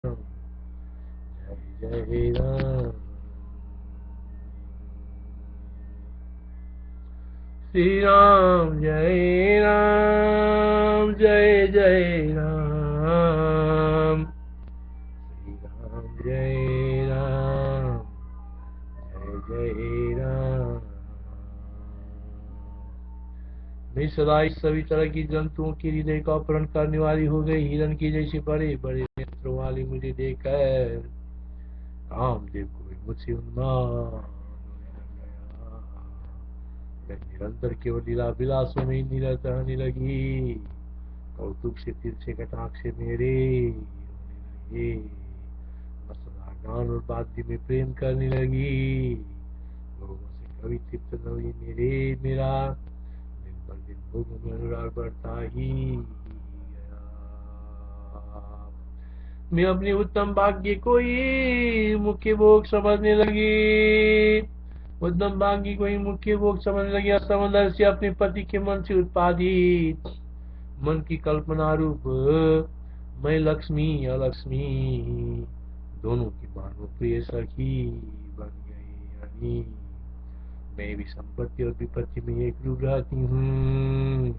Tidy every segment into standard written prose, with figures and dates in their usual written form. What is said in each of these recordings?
जय जय राम। श्री राम जय राम, जय जय राम। श्री राम जय राम, जय जय राम। मैं सदा इस सभी तरह की जंतुओं के हृदय का अपहरण करने वाली हो गई। हिरण की जैसे बड़े बड़े नेत्रों वाली मुझे देखकर कामदेव को भी मुझसे उन्माद होने लग गया। मैं निरंतर केवल लीला विलासों में ही निरत रहने लगी। कौतुक से तिरछे कटाक्ष से मेरे होने लगे। मैं सदा गान और वाद्य में प्रेम करने लगी। लोगों से कभी तृप्त न हुई मेरा दिन पर दिन भोगों में अनुराग बढ़ता ही गया। मैं अपने उत्तम भाग्य को ही मुख्य भोग समझने लगी। उत्तम भाग्य को ही मुख्य भोग समझने लगी। समंदर से अपने पति के मन से उत्पादित मन की कल्पना रूप मैं लक्ष्मी अलक्ष्मी दोनों की मानो प्रिय सखी बन गई। यानी मैं भी संपत्ति और विपत्ति में एक रूप रहती हूँ।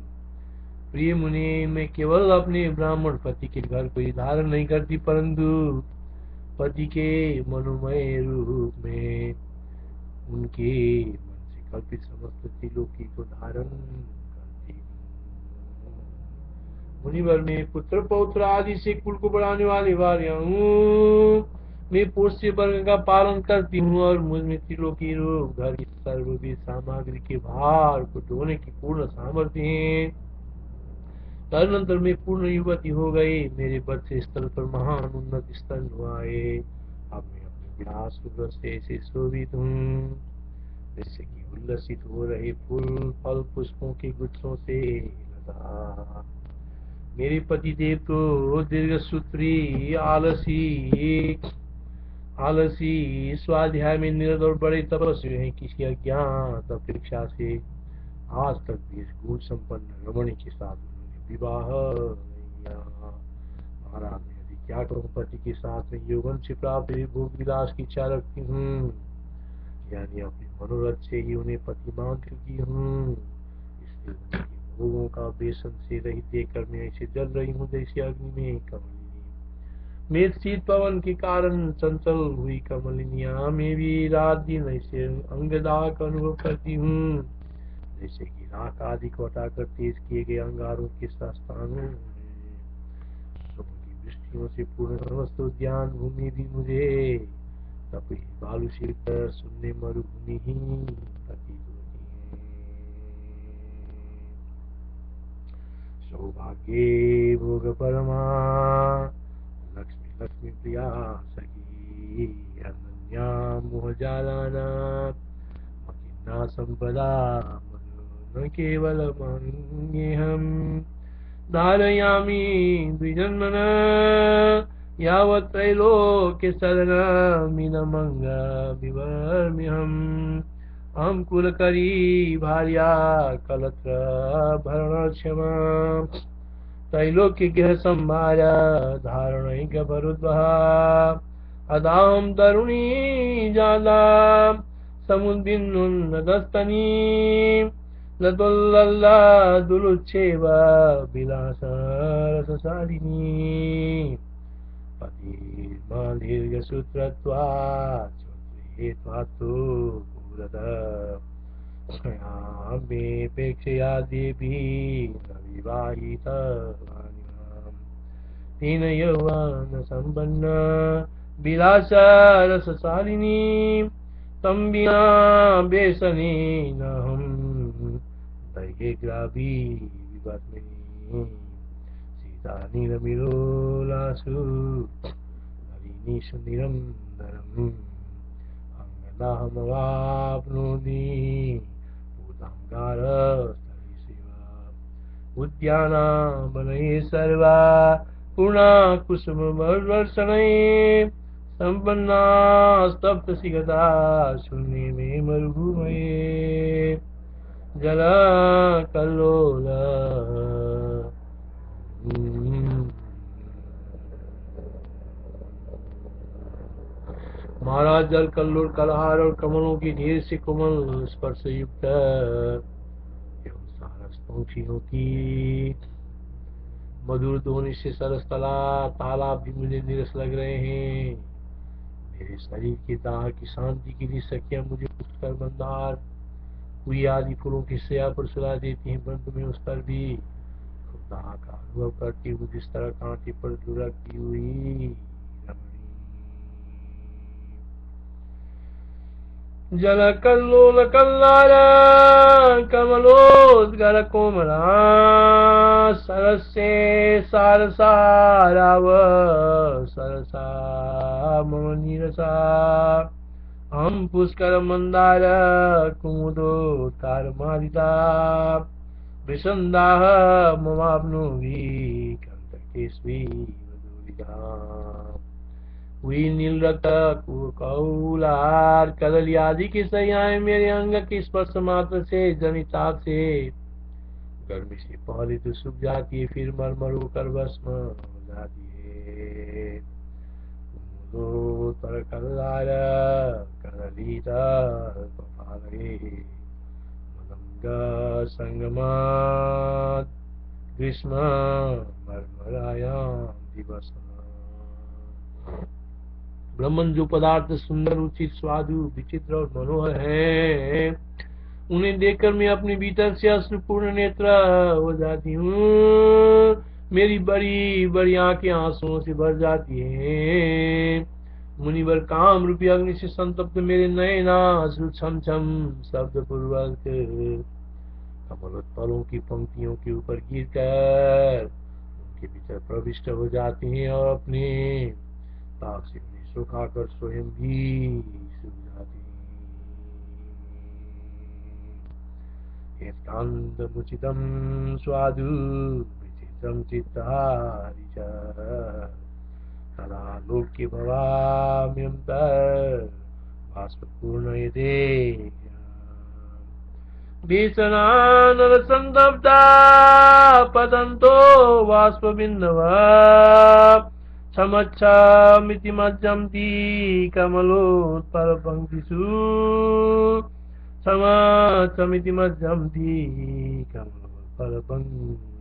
प्रिय मुनि, मैं केवल अपने ब्राह्मण पति के घर को ही धारण नहीं करती, परंतु पति के मनोमय रूप में उनके मन से कल्पित समस्त त्रिलोकी को धारण करती हूँ। मुनिवर में पुत्र पौत्र आदि से कुल को बढ़ाने वाली वार्या हूँ। मैं पोष्य वर्ग का पालन करती हूँ और मुझ में त्रिलोकी रूप घर की सर्वविध सामग्री के भार को ढोने की पूर्ण सामर्थ्य है। तदनंतर मैं पूर्ण युवती हो गई। मेरे बच्चे स्थल पर महान उन्नत स्तन हुआ है। अब मैं अपने विलास से ऐसे शोभित हूँ जैसे कि उल्लसित हो रहे फूल फल पुष्पों के गुच्छों से लदा। मेरे पति देव तो दीर्घ सूत्री आलसी स्वाध्याय में निरत और बड़े तपस्वी हैं। किसी अज्ञात अपेक्षा से आज तक भी इस गुण संपन्न रमणी के साथ उन्होंने विवाह नहीं किया। महाराज ने यदि क्या कहूँ, पति के साथ में यौवन से प्राप्त हुई भोग विलास की इच्छा रखती हूँ, यानी अपने मनोरथ से ही उन्हें पति मान चुकी हूँ। इसलिए उनके भोगों का बेसन से रहित देखकर मैं ऐसे जल रही हूँ जैसे अग्नि में कमलिनी। मैं शीत पवन के कारण चंचल हुई कमलिनिया में भी रात दिन ऐसे अंगदाह का अनुभव करती हूँ जैसे कि राख आदि को हटाकर तेज किए गए अंगारों के स्थानों में। समुद्री वृष्टियों से पूर्ण समस्त उद्यान भूमि भी मुझे तपी बालू शिल्प सुनने मरुभूमि ही प्रतीत होती है। सौभाग्य भोग परमा लक्ष्मी लक्ष्मी प्रिया सखी अनन्या मोह जालाना मकिन्ना संपदा न केवल हम धारयामि द्विजन्मन यावत् त्रैलोक्य शरणमिदमंग विवर्म्यहम्। अहं कुलकरी भार्या कलत्र भरणक्षमा त्रैलोक्य गृह संभार्य धारणैक भरुद्वः अदाहं तरुणी जाला समुद्बिन्नुन्नतस्तनी लतुल्लल्ला दुलुच्छेव विलासरसशालिनी पतिर्मा दीर्घसूत्रत्वात् श्रोत्रेत्वात्तु पुरतः क्षयामेपेक्षया देवी न विवाहितवानिमाम्। तेन यौवनसम्पन्न विलासरसशालिनी तं विना व्यसनेनाहं दैहिग्राभी विवर्मिनी। सीता नीलमिलोलासु नलिनीषु निरन्तरम् अङ्गदाहमवाप्नोति भूताङ्गारस्तरिशिव उद्यानावनये सर्वा पूर्णा कुसुमवर्षणये सम्पन्ना स्तब्धशिखता शून्ये मे मरुभूमये जलकल्लोल महाराज जल कल्लोल कलहार और कमलों की ढेर से कोमल स्पर्श युक्त एवं सारस पंखियों की मधुर ध्वनि से सरस तालाब भी मुझे नीरस लग रहे हैं। मेरे शरीर के दाह की शांति के लिए सखियां मुझे पुष्कर मंदार हुई आदि फूलों की सया पर सुला देती हैं, परंतु मैं उस पर भी दाह का अनुभव करती हूँ जिस तरह कांटे पर लुढ़कती हुई जल कल्लोल कल्लार कमलोद्गर कोमला सरसे सारसाराव सरसा मम नीरसा हम पुष्कर मंदार कुमुदोत्कार मारिता विसंदाह ममाप्नोहि कंटकेष्वि वधूरिका हुई नील रक्त कौलार कदली आदि की सयाएं मेरे अंग की स्पर्श मात्र से जनिताप से गर्मी से पहले तो सूख जाती है, फिर मरमर होकर भस्म हो जाती है। तर कल्लार कदलीतर कपाले मदंग संगमात ग्रीष्म मरमरायाम दिवस। ब्रह्मन जो पदार्थ सुंदर उचित स्वादु विचित्र और मनोहर है, उन्हें देखकर मैं अपने भीतर से अश्रुपूर्ण नेत्र हो जाती हूँ। मेरी बड़ी बड़ी आंखें आंसुओं से भर जाती हैं। मुनिवर काम रूपी अग्नि से संतप्त मेरे नयना अश्रु छम छम शब्द पूर्वक कमलोत्पलों की पंक्तियों के ऊपर गिरकर उनके भीतर प्रविष्ट हो जाती हैं और अपने ताप से उन्हें सुखाकर स्वयं भी सूख जाती हैं। एकान्तमुचितं स्वादु विचित्रं चित्तारि च तदा लोके भवाम्यं बाष्पूर्णयते भीषणानलसन्दब्धा पतन्तो बाष्पबिन्दवः समच्छमिति मज्जन्ति कमलोत्पलपङ्क्तिषु समच्छमिति मज्जन्ति कमलोत्पलपङ्क्तिषु।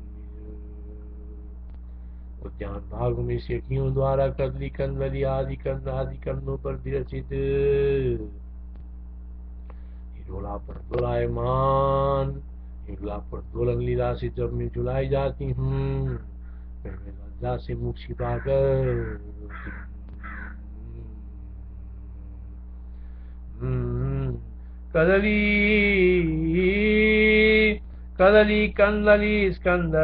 उद्यान भाग में सखियों द्वारा कदली कंदली आदि कंदों पर विरचित हिरोला पर दोलायमान हिरोला पर दोलन लीला से जब मैं झुलाई जाती हूँ, मैं लज्जा से मुख छिपाकर कदली कदली कंदली स्कंद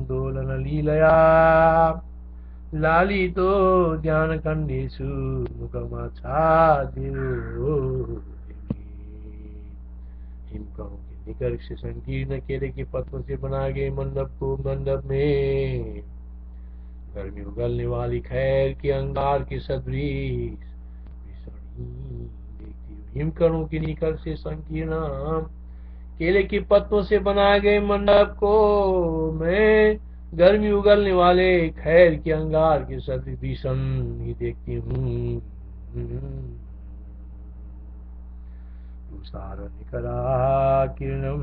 दोलन लीलया लाली तो ध्यान खंडेशु मुखमाच्छादितो हिमकणों के निकट से संकीर्ण केले के पत्तों से बनाए गए मंडप में गर्मी उगलने वाली खैर के अंगार के सदृश देखती हूँ। हिमकणों के निकट से संकीर्ण केले के पत्तों से बनाए गए मंडप को मैं गर्मी उगलने वाले खैर के अंगार के सदृश भीषण ही देखती हूँ। तुषार निकरा किरणम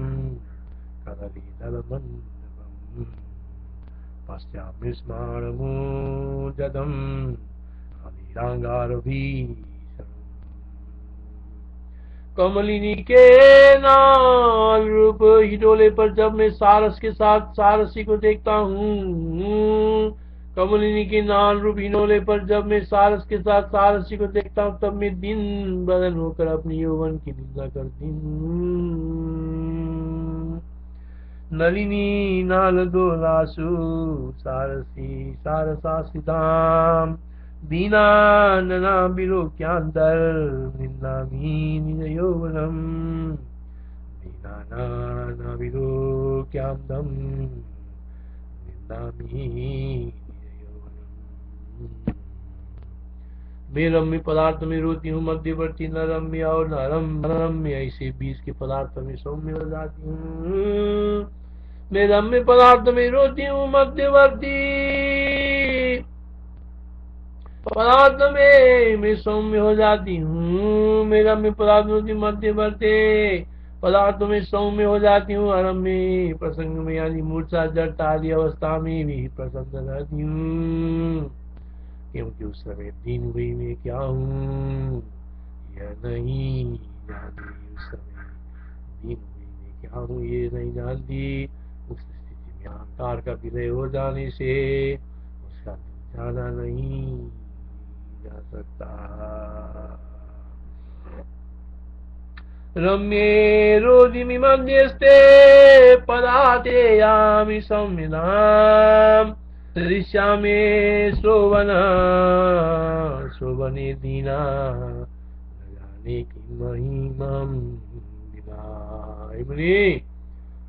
कदलीदलमण्डपम् पश्यामि स्मारमूर्जदं कलिरांगारभीषणम्। कमलिनी के नाल रूप हिडोले पर जब मैं सारस के साथ सारसी को देखता हूँ, कमलिनी के नाल रूप हिनोले पर जब मैं सारस के साथ सारसी को देखता हूँ, तब मैं दिन बदन होकर अपनी यौवन की निंदा करती हूँ। नलिनी नाल दोलासु सारसी सारसासिताम बीना नना विलोक्यांतर निन्दामी निज यौवनम बीना नाना विलोक्यांतम निन्दामी निज यौवनम। मैं रम्य पदार्थ में रोती हूँ, मध्यवर्ती नरम्य और नरम्य ऐसे बीज के पदार्थ में सौम्य हो जाती हूँ। मैं रम्य पदार्थ में रोती हूँ, मध्यवर्ती पदार्थ में मैं सौम्य हो जाती हूँ, मेरा मैं पदार्थ होती मध्य बढ़ते पदार्थों में सौम्य हो जाती हूँ, आरंभ में प्रसंग में यानी मूर्छा जड़ता आदि अवस्था में भी प्रसन्न रहती हूँ, क्योंकि उस समय दीन हुई मैं क्या हूँ यह नहीं जानती, उस समय दीन हुई मैं क्या हूँ ये नहीं जानती। उस स्थिति में अहंकार का विलय हो जाने से उसका जाना नहीं जा सकता। रम्ये रोदिमिमध्यस्ते पदाते यामि संविदाम् दृश्यामि शोभन शोभने दीना न जाने किं महिमं विना।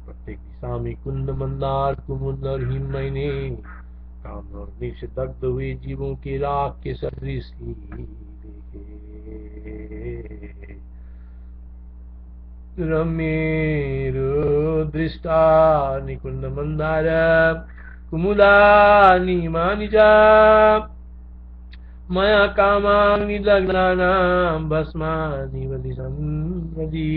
प्रत्येक दिशा में कुंद मंदार कुमुद और हिममयने काम और निश दग्ध हुए जीवों के राख के सदृश ही देखे। रम्येरु दृष्टा निकुंद मंदार कुमुदानि मानि च मया कामानि लग्नानां भस्मानि वदिसंवदी।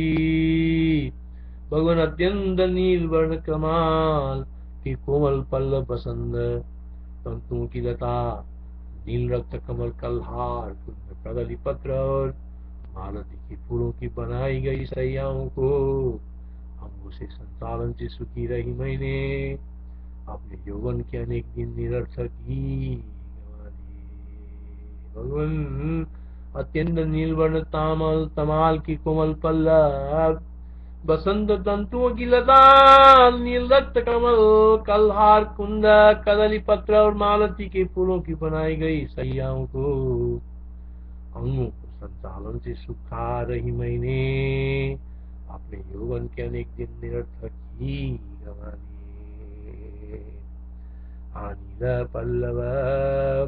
भगवान अत्यंत नीलवर्ण कमाल के कोमल पल्लव पसंद तंतुओं की लता, नील रक्त कमल कलहार कुंद कदली पत्र और मालती के फूलों की बनाई गई सैयाओं को अंगों से संचालन से सुखी रही मैंने अपने यौवन के अनेक दिन निरर्थक ही गंवा दिए। भगवान अत्यंत नीलवर्ण तामल तमाल की कोमल पल्लव बसंत तंतुओं की लता, नील रक्त कमल कलहार कुंद कदली पत्र और मालती के फूलों की बनाई गई सैयाओं को अंगों को संचालन से सुखा रही मैंने अपने यौवन के अनेक दिन निरर्थक ही गंवा दिए। अनिल पल्लव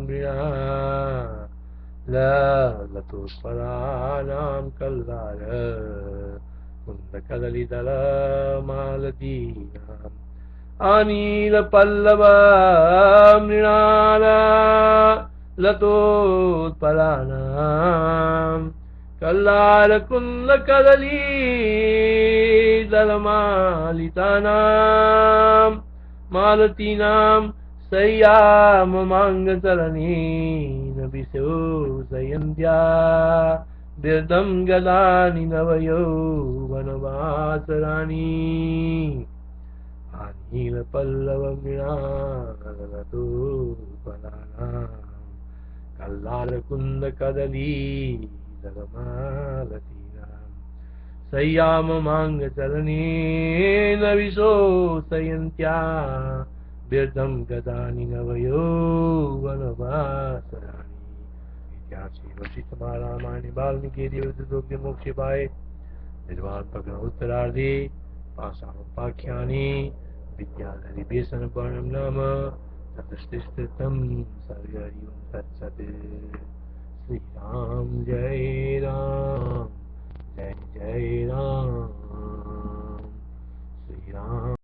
मृणा लतोत्पलानां कल्लार कुंद कदली दल मालतीनाम्। अनिल पल्लव मृणाल लतोत्पलानां कल्लार कुंद कदली दलमालितानां मालतीनां सय्याममाङ्गचरणेन विशोषयन्त्या बिर्दं गदानि नवयौवनवासराणि। अनिलपल्लवमृणालतोत्पलानां कल्लारकुन्दकदलीदलमालतीनां सय्याममाङ्गचरणेन विशोषयन्त्या बिर्दं गदानि नवयौवनवासराणि। इत्यादि वशिष्ठ रामायणे वाल्मीकि देवदूतोक्ति मोक्षे पाए निर्वाण प्रकरण उत्तरार्धे पाषाणोपाख्याने विद्याधरी व्यसन वर्णम नाम चतुष्टिष्ठितं सर्ग। हरि ओं तत्सत्। श्री राम जय राम जय जय राम। श्री राम।